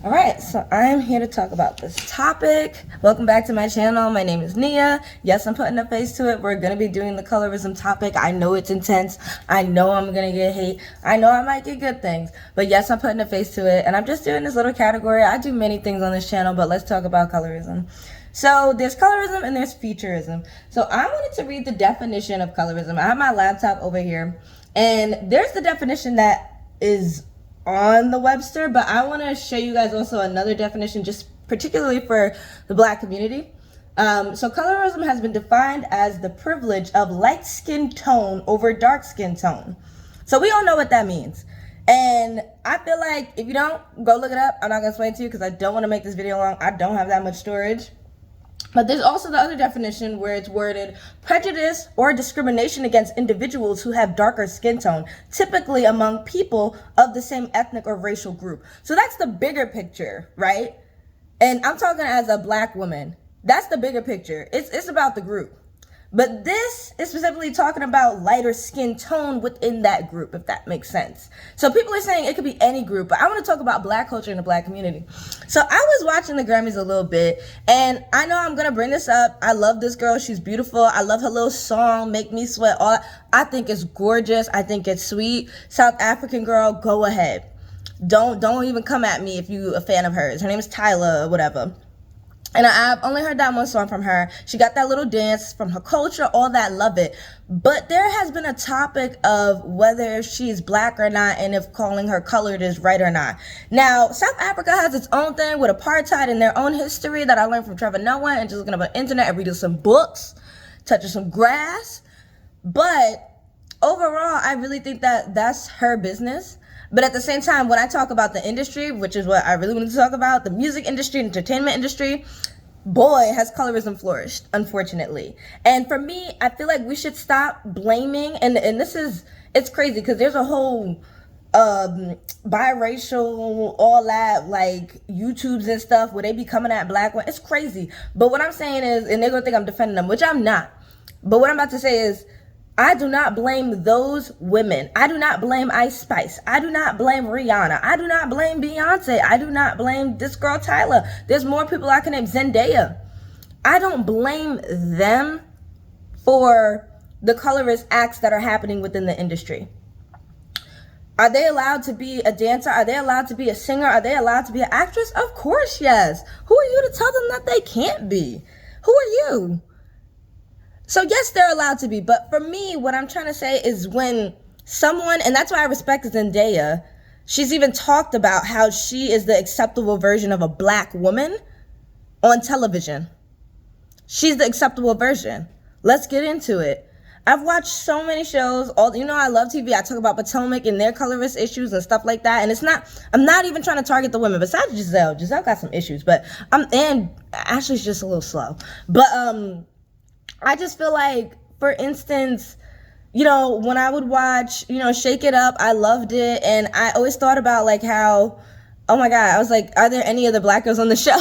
All right, so I'm here to talk about this topic. Welcome back to my channel. My name is Nia. Yes, I'm putting a face to it. We're going to be doing the colorism topic. I know it's intense. I know I'm going to get hate. I know I might get good things. But yes, I'm putting a face to it. And I'm just doing this little category. I do many things on this channel, but let's talk about colorism. So there's colorism and there's featurism. So I wanted to read the definition of colorism. I have my laptop over here. And there's the definition that is on the Webster, but I want to show you guys also another definition, just particularly for the Black community. So colorism has been defined as the privilege of light skin tone over dark skin tone. So we all know what that means. And I feel like if you don't, go look it up. I'm not going to explain it to you because I don't want to make this video long. I don't have that much storage. But there's also the other definition where it's worded prejudice or discrimination against individuals who have darker skin tone, typically among people of the same ethnic or racial group. So that's the bigger picture, right? And I'm talking as a Black woman. That's the bigger picture. It's about the group. But this is specifically talking about lighter skin tone within that group, if that makes sense. So people are saying it could be any group, but I want to talk about Black culture and the Black community. So I was watching the Grammys a little bit, and I know I'm going to bring this up. I love this girl. She's beautiful. I love her little song, Make Me Sweat. I think it's gorgeous. I think it's sweet. South African girl, go ahead. Don't even come at me if you're a fan of hers. Her name is Tyla or whatever. And I've only heard that one song from her. She got that little dance from her culture, all that, love it. But there has been a topic of whether she's Black or not and if calling her colored is right or not. Now, South Africa has its own thing with apartheid and their own history that I learned from Trevor Noah and just looking up on the internet and reading some books, touching some grass. But overall, I really think that that's her business. But at the same time, when I talk about the industry, which is what I really wanted to talk about, the music industry, entertainment industry, boy, has colorism flourished, unfortunately. And for me, I feel like we should stop blaming, and this is, it's crazy because there's a whole biracial, all that, like YouTubes and stuff where they be coming at Black women. It's crazy. But what I'm saying is, and they're gonna think I'm defending them, which I'm not. But what I'm about to say is, I do not blame those women. I do not blame Ice Spice. I do not blame Rihanna. I do not blame Beyonce. I do not blame this girl Tyla. There's more people I can name. Zendaya. I don't blame them for the colorist acts that are happening within the industry. Are they allowed to be a dancer? Are they allowed to be a singer? Are they allowed to be an actress? Of course, yes. Who are you to tell them that they can't be? Who are you? So yes, they're allowed to be, but for me, what I'm trying to say is when someone, and that's why I respect Zendaya, she's even talked about how she is the acceptable version of a Black woman on television. She's the acceptable version. Let's get into it. I've watched so many shows, I love TV. I talk about Potomac and their colorist issues and stuff like that, and I'm not even trying to target the women, besides Giselle. Giselle got some issues, but and Ashley's just a little slow. But, I just feel like, for instance, when I would watch, Shake It Up, I loved it. And I always thought about like how, oh my God, I was like, are there any other Black girls on the show?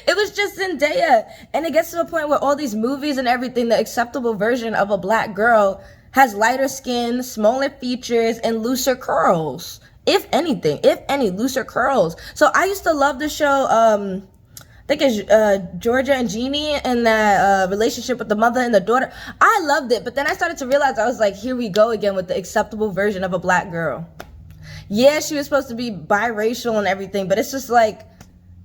It was just Zendaya. And it gets to a point where all these movies and everything, the acceptable version of a Black girl has lighter skin, smaller features, and looser curls. If anything, if any, looser curls. So I used to love the show, I think it's Georgia and Jeannie and that relationship with the mother and the daughter. I loved it, but then I started to realize, I was like, here we go again with the acceptable version of a Black girl. Yeah, she was supposed to be biracial and everything, but it's just like,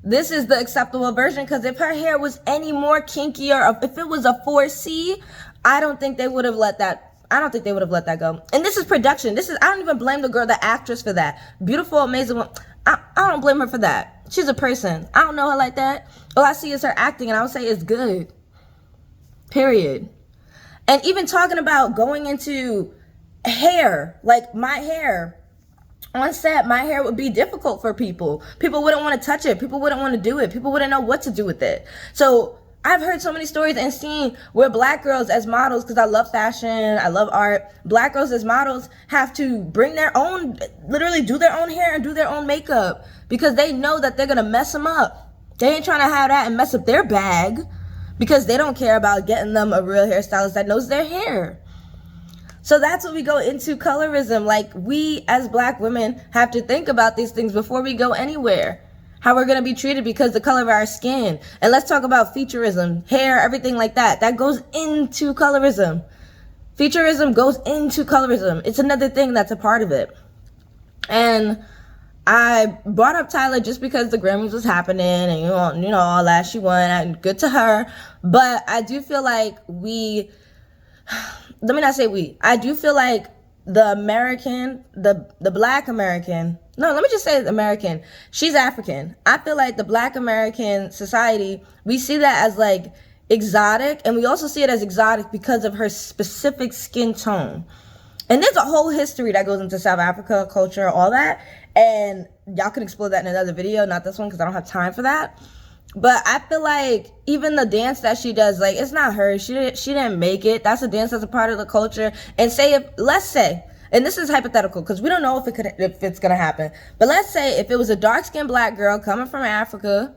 this is the acceptable version, because if her hair was any more kinky or if it was a 4C, I don't think they would have let that go. And this is production. I don't even blame the girl, the actress, for that. Beautiful, amazing woman. I don't blame her for that. She's a person. I don't know her like that. All I see is her acting, and I would say it's good. Period. And even talking about going into hair, like my hair, on set, my hair would be difficult for people. People wouldn't want to touch it. People wouldn't want to do it. People wouldn't know what to do with it. So I've heard so many stories and seen where Black girls as models, because I love fashion, I love art, Black girls as models have to bring their own, literally do their own hair and do their own makeup, because they know that they're going to mess them up. They ain't trying to have that and mess up their bag, because they don't care about getting them a real hairstylist that knows their hair. So that's what we go into colorism. Like, we as Black women have to think about these things before we go anywhere. how we're going to be treated because the color of our skin. And let's talk about featurism, hair, everything like that. That goes into colorism. Featurism goes into colorism. It's another thing that's a part of it. And I brought up Tyler just because the Grammys was happening and you know all that. She won, and good to her. But I do feel like I do feel like the American, the Black American, no, let me just say American. She's African. I feel like the Black American society, we see that as like exotic, and we also see it as exotic because of her specific skin tone. And there's a whole history that goes into South Africa culture, all that, and y'all can explore that in another video, not this one because I don't have time for that. But I feel like even the dance that she does, like, it's not her. She didn't make it. That's a dance that's a part of the culture. And let's say, and this is hypothetical because we don't know if it's gonna happen. But let's say if it was a dark-skinned Black girl coming from Africa,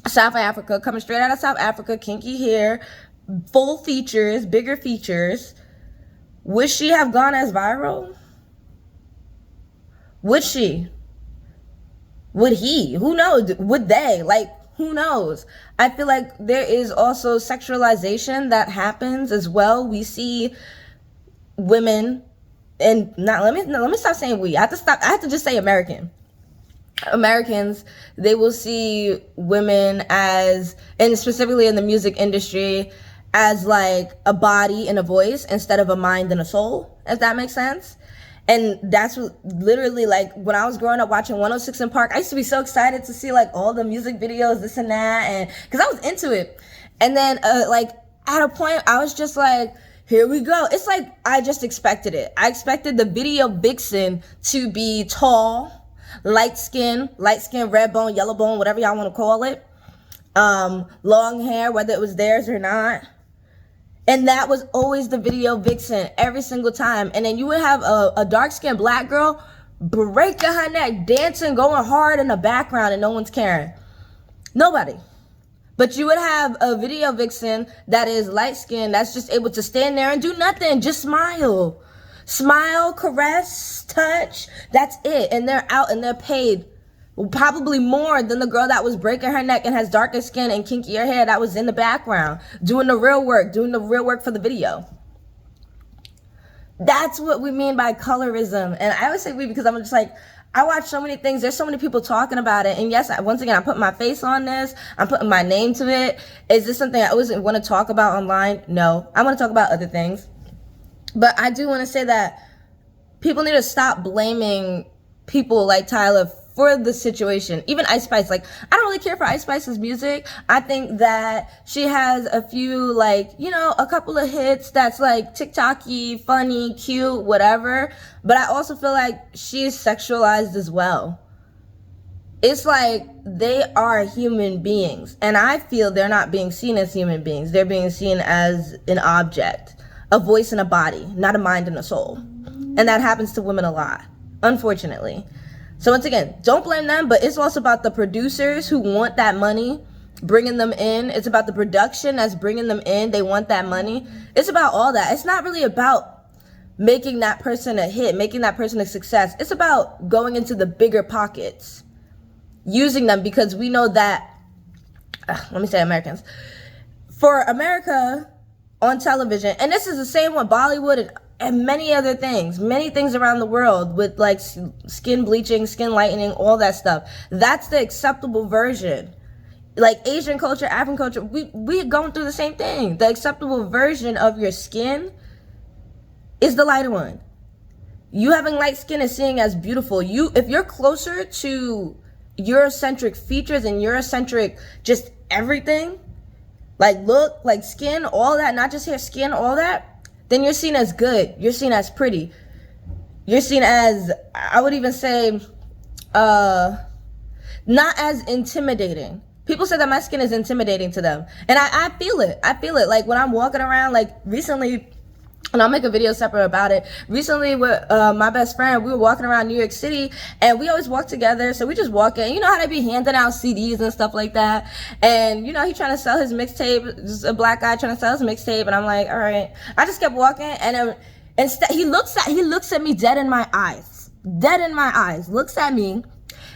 South Africa, coming straight out of South Africa, kinky hair, full features, bigger features, would she have gone as viral? Would she? Would he? Who knows? Would they? Like, who knows? I feel like there is also sexualization that happens as well. We see women, and let me stop saying we. I have to just say Americans, they will see women as, and specifically in the music industry, as like a body and a voice instead of a mind and a soul, if that makes sense. And that's literally like when I was growing up watching 106 in Park, I used to be so excited to see like all the music videos, this and that, and because I was into it. And then like at a point I was just like, here we go. It's like I just expected it. I expected the video vixen to be tall, light skin, red bone, yellow bone, whatever y'all want to call it. Long hair, whether it was theirs or not. And that was always the video vixen every single time. And then you would have a dark-skinned Black girl breaking her neck, dancing, going hard in the background, and no one's caring. Nobody. But you would have a video vixen that is light-skinned, that's just able to stand there and do nothing, just smile. Smile, caress, touch, that's it. And they're out and they're paid probably more than the girl that was breaking her neck and has darker skin and kinkier hair that was in the background, doing the real work for the video. That's what we mean by colorism. And I always say we because I'm just like, I watch so many things. There's so many people talking about it. And yes, once again, I'm putting my face on this. I'm putting my name to it. Is this something I always want to talk about online? No. I want to talk about other things. But I do want to say that people need to stop blaming people like Tyler for the situation. Even Ice Spice, like, I don't really care for Ice Spice's music. I think that she has a few, like, you know, a couple of hits that's like TikTok-y, funny, cute, whatever. But I also feel like she's sexualized as well. It's like they are human beings. And I feel they're not being seen as human beings. They're being seen as an object, a voice and a body, not a mind and a soul. And that happens to women a lot, unfortunately. So once again, don't blame them, but it's also about the producers who want that money, bringing them in. It's about the production that's bringing them in. They want that money. It's about all that. It's not really about making that person a hit, making that person a success. It's about going into the bigger pockets, using them, because we know that, let me say Americans, for America on television, and this is the same with Bollywood and many other things, many things around the world with like skin bleaching, skin lightening, all that stuff. That's the acceptable version. Like Asian culture, African culture, we're going through the same thing. The acceptable version of your skin is the lighter one. You having light skin is seen as beautiful. If you're closer to Eurocentric features and Eurocentric just everything, like look, like skin, all that, not just hair, skin, all that, then you're seen as good. You're seen as pretty. You're seen as, I would even say, not as intimidating. People say that my skin is intimidating to them. And I feel it. I feel it. Like when I'm walking around, like recently, and I'll make a video separate about it. Recently with my best friend, we were walking around New York City, and we always walk together. So we just walk in. You know how they be handing out CDs and stuff like that. And you know, he trying to sell his mixtape, just a Black guy trying to sell his mixtape. And I'm like, all right. I just kept walking, and instead he looks at me dead in my eyes, looks at me,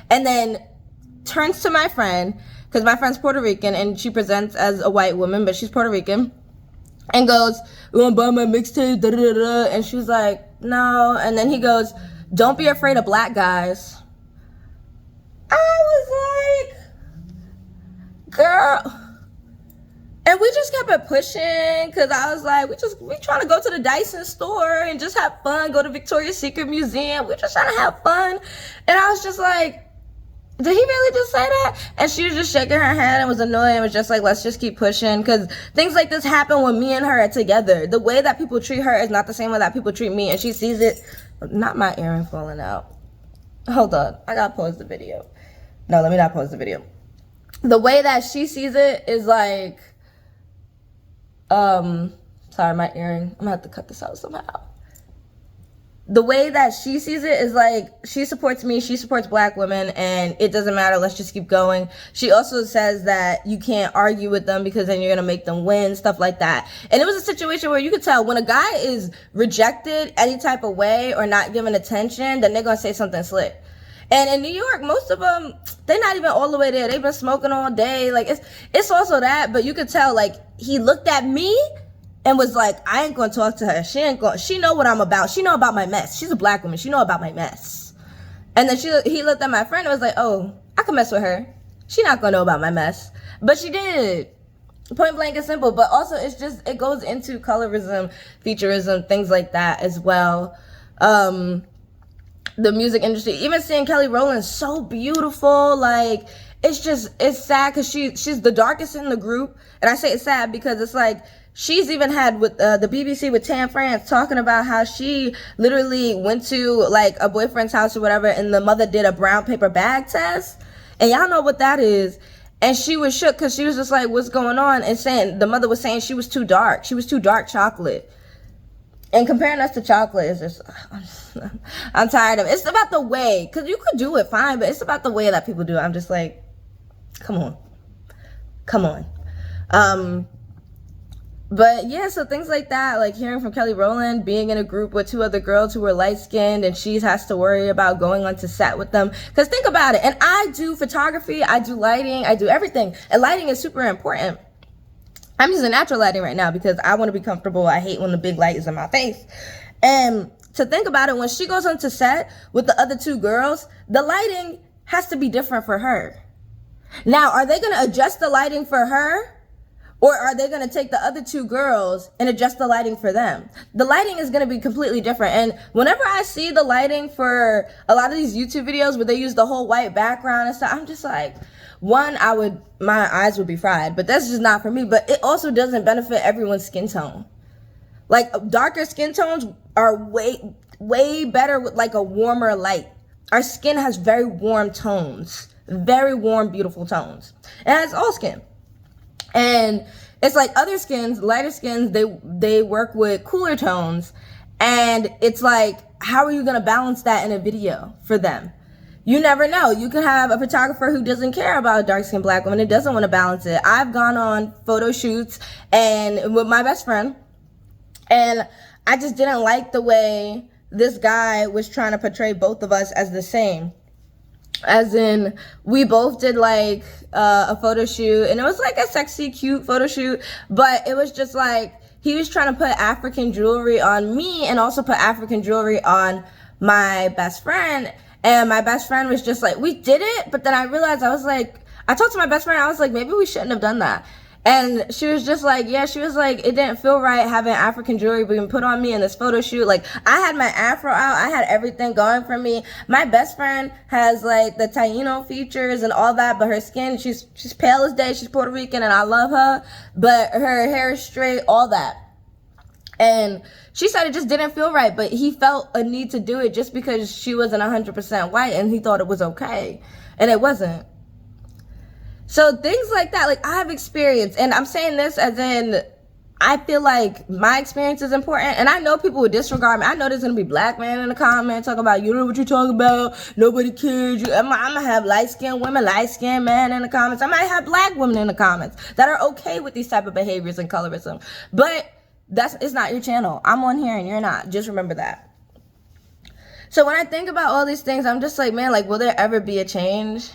and then turns to my friend, because my friend's Puerto Rican and she presents as a white woman, but she's Puerto Rican, and goes, "You want to buy my mixtape?" Da, da, da, da. And she was like, "No." And then he goes, "Don't be afraid of black guys." I was like, girl. And we just kept it pushing, because I was like, we trying to go to the Dyson store and just have fun, go to Victoria's Secret Museum. We're just trying to have fun. And I was just like, did he really just say that? And she was just shaking her head and was annoyed and was just like, let's just keep pushing, because things like this happen when me and her are together. The way that people treat her is not the same way that people treat me, and she sees it. Not my earring falling out. Hold on, I gotta pause the video. No, let me not pause the video. The way that she sees it is like, sorry, my earring. I'm gonna have to cut this out somehow. The way that she sees it is like, she supports me, she supports black women, and it doesn't matter, let's just keep going. She also says that you can't argue with them because then you're gonna make them win, stuff like that. And it was a situation where you could tell when a guy is rejected any type of way or not given attention, then they're gonna say something slick. And in New York, most of them, they're not even all the way there. They've been smoking all day. Like, it's also that, but you could tell, like, he looked at me and was like, I ain't gonna talk to her. She know what I'm about. She know about my mess. She's a black woman. She know about my mess. And then he looked at my friend and was like, oh, I can mess with her. She not gonna know about my mess. But she did. Point blank and simple. But also, it goes into colorism, featurism, things like that as well. The music industry, even seeing Kelly Rowland, so beautiful. Like, it's sad because she's the darkest in the group. And I say it's sad because it's like, she's even had with the BBC with Tan France talking about how she literally went to like a boyfriend's house or whatever, and the mother did a brown paper bag test. And y'all know what that is. And she was shook because she was just like, what's going on? And the mother was saying she was too dark. She was too dark chocolate. And comparing us to chocolate is just, I'm tired of it. It's about the way, because you could do it fine, but it's about the way that people do it. I'm just like, come on. But yeah, so things like that, like hearing from Kelly Rowland, being in a group with 2 other girls who were light-skinned, and she has to worry about going onto set with them. Because think about it, and I do photography, I do lighting, I do everything, and lighting is super important. I'm using natural lighting right now because I want to be comfortable. I hate when the big light is in my face. And to think about it, when she goes onto set with the other 2 girls, the lighting has to be different for her. Now, are they going to adjust the lighting for her? Or are they going to take the other 2 girls and adjust the lighting for them? The lighting is going to be completely different. And whenever I see the lighting for a lot of these YouTube videos where they use the whole white background and stuff, I'm just like, one, my eyes would be fried, but that's just not for me. But it also doesn't benefit everyone's skin tone. Like, darker skin tones are way better with like a warmer light. Our skin has very warm tones, very warm, beautiful tones. And it's all skin. And it's like other skins, lighter skins, they work with cooler tones. And it's like, how are you going to balance that in a video for them? You never know. You could have a photographer who doesn't care about a dark-skinned black woman and doesn't want to balance it. I've gone on photo shoots and with my best friend, and I just didn't like the way this guy was trying to portray both of us as the same. As in, we both did like a photo shoot, and it was like a sexy, cute photo shoot, but it was just like, he was trying to put African jewelry on me and also put African jewelry on my best friend. And my best friend was just like, we did it, but then I realized, I talked to my best friend, I was like, maybe we shouldn't have done that. And she was just like, yeah, she was like, it didn't feel right having African jewelry being put on me in this photo shoot. Like, I had my afro out, I had everything going for me. My best friend has like the Taino features and all that, but her skin, she's pale as day, she's Puerto Rican, and I love her, but her hair is straight, all that. And she said it just didn't feel right, but he felt a need to do it just because she wasn't 100% white, and he thought it was okay, and it wasn't. So things like that, like, I have experience, and I'm saying this as in, I feel like my experience is important, and I know people would disregard me. I know there's gonna be black men in the comments talking about, you know what you're talking about, nobody cares. I'm gonna have light-skinned women, light-skinned men in the comments. I might have black women in the comments that are okay with these type of behaviors and colorism, but it's not your channel. I'm on here and you're not. Just remember that. So when I think about all these things, I'm just like, man, like, will there ever be a change?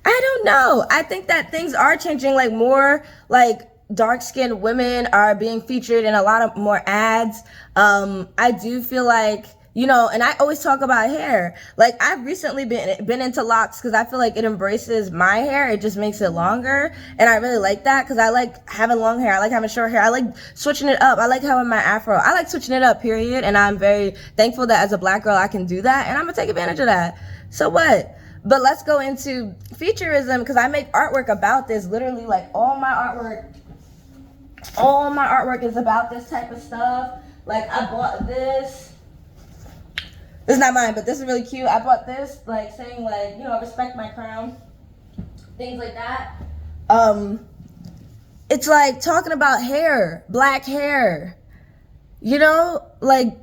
I don't know. I think that things are changing. Like more like dark-skinned women are being featured in a lot of more ads. I do feel like, you know, and I always talk about hair. Like I've recently been into locks because I feel like it embraces my hair. It just makes it longer, and I really like that because I like having long hair. I like having short hair. I like switching it up. I like having my afro. I like switching it up, period. And I'm very thankful that as a black girl I can do that, and I'm gonna take advantage of that. So what? But let's go into Featurism because I make artwork about this. Literally, like all my artwork is about this type of stuff. Like I bought this. This is not mine, but this is really cute. I bought this, like saying like, you know, respect my crown. Things like that. It's like talking about hair, black hair. You know, like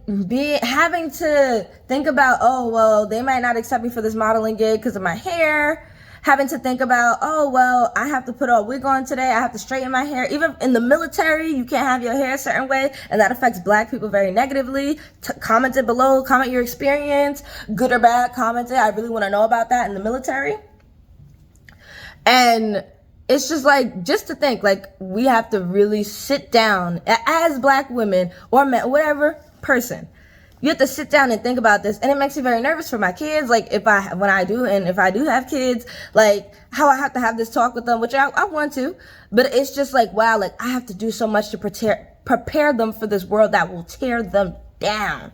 having to think about, oh, well, they might not accept me for this modeling gig because of my hair. Having to think about, oh, well, I have to put a wig on today. I have to straighten my hair. Even in the military, you can't have your hair a certain way, and that affects black people very negatively. Comment it below. Comment your experience, good or bad. Comment it. I really want to know about that in the military. And it's just like, just to think, like, we have to really sit down as black women or men, whatever person. You have to sit down and think about this, and it makes me very nervous for my kids. Like if I do have kids, like how I have to have this talk with them, which I want to, but it's just like, wow, like I have to do so much to prepare them for this world that will tear them down.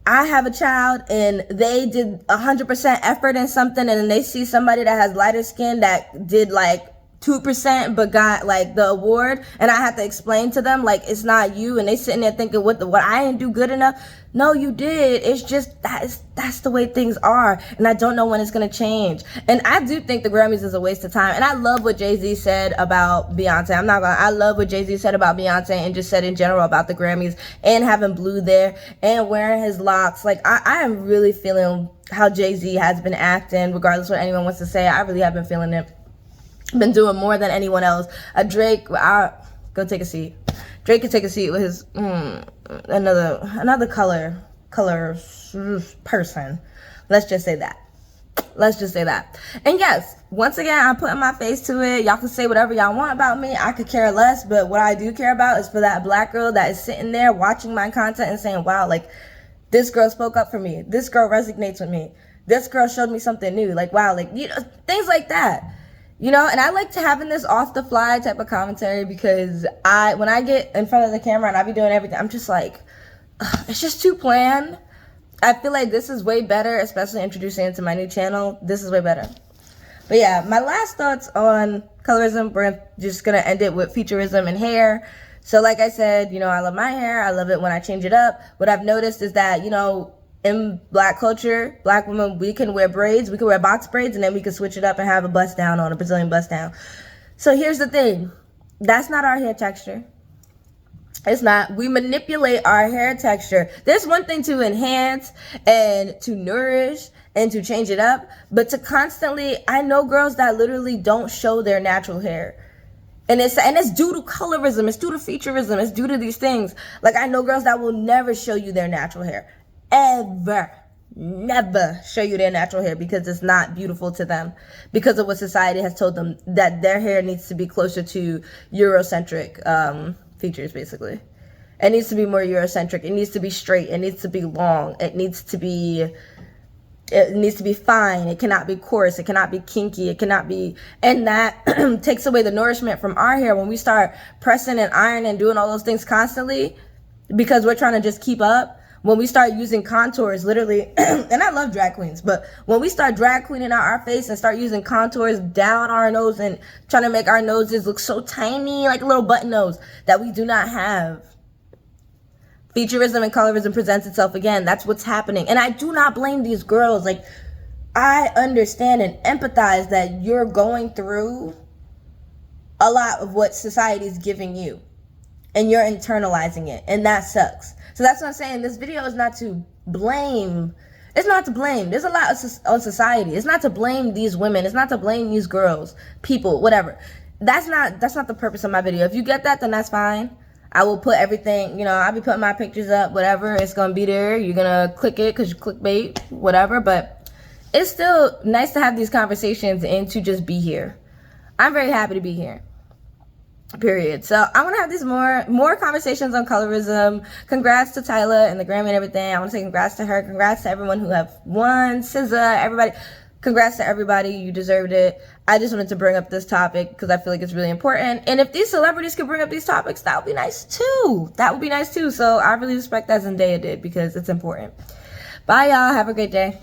I have a child and they did 100% effort in something, and then they see somebody that has lighter skin that did like 2% but got like the award, and I have to explain to them like it's not you, and they sitting there thinking what I didn't do good enough. No, you did. It's just that's the way things are, and I don't know when it's gonna change. And I do think the Grammys is a waste of time, and I love what Jay-Z said about Beyonce. I love what Jay-Z said about Beyonce and just said in general about the Grammys and having blue there and wearing his locks. Like I am really feeling how Jay-Z has been acting, regardless what anyone wants to say. I really have been feeling it. Been doing more than anyone else. Drake, go take a seat. Drake can take a seat with his another color person. Let's just say that. And yes, once again, I'm putting my face to it. Y'all can say whatever y'all want about me. I could care less, but what I do care about is for that black girl that is sitting there watching my content and saying, wow, like this girl spoke up for me. This girl resonates with me. This girl showed me something new. Like, wow, like, you know, things like that. You know, and I like to having this off the fly type of commentary because when I get in front of the camera and I be doing everything, I'm just like, it's just too planned. I feel like this is way better, especially introducing it to my new channel. This is way better. But yeah, my last thoughts on colorism, we're just going to end it with Featurism and hair. So like I said, you know, I love my hair. I love it when I change it up. What I've noticed is that, you know, in black culture, black women, we can wear braids, we can wear box braids, and then we can switch it up and have a bust down on, a Brazilian bust down. So here's the thing. That's not our hair texture. It's not. We manipulate our hair texture. There's one thing to enhance and to nourish and to change it up, but to constantly, I know girls that literally don't show their natural hair. And it's due to colorism, it's due to featurism, it's due to these things. Like I know girls that will never show you their natural hair. Never show you their natural hair because it's not beautiful to them, because of what society has told them that their hair needs to be closer to Eurocentric features. Basically, it needs to be more Eurocentric. It needs to be straight. It needs to be long. It needs to be fine. It cannot be coarse. It cannot be kinky. It cannot be, and that takes away the nourishment from our hair when we start pressing and ironing and doing all those things constantly because we're trying to just keep up. When we start using contours, literally, and I love drag queens, but when we start drag queening out our face and start using contours down our nose and trying to make our noses look so tiny, like a little button nose that we do not have, Featurism and colorism presents itself again. That's what's happening. And I do not blame these girls. Like, I understand and empathize that you're going through a lot of what society is giving you, and you're internalizing it, and that sucks. So that's what I'm saying. This video is not to blame. It's not to blame. There's a lot on society. It's not to blame these women. It's not to blame these girls, people, whatever. That's not the purpose of my video. If you get that, then that's fine. I will put everything, you know, I'll be putting my pictures up, whatever. It's going to be there. You're going to click it because you clickbait, whatever. But it's still nice to have these conversations and to just be here. I'm very happy to be here. Period. So I want to have these more conversations on colorism. Congrats to Tyler and the Grammy and everything. I want to say congrats to her. Congrats to everyone who have won. SZA, everybody. Congrats to everybody. You deserved it. I just wanted to bring up this topic because I feel like it's really important. And if these celebrities could bring up these topics, that would be nice too. That would be nice too. So I really respect that Zendaya did because it's important. Bye, y'all. Have a great day.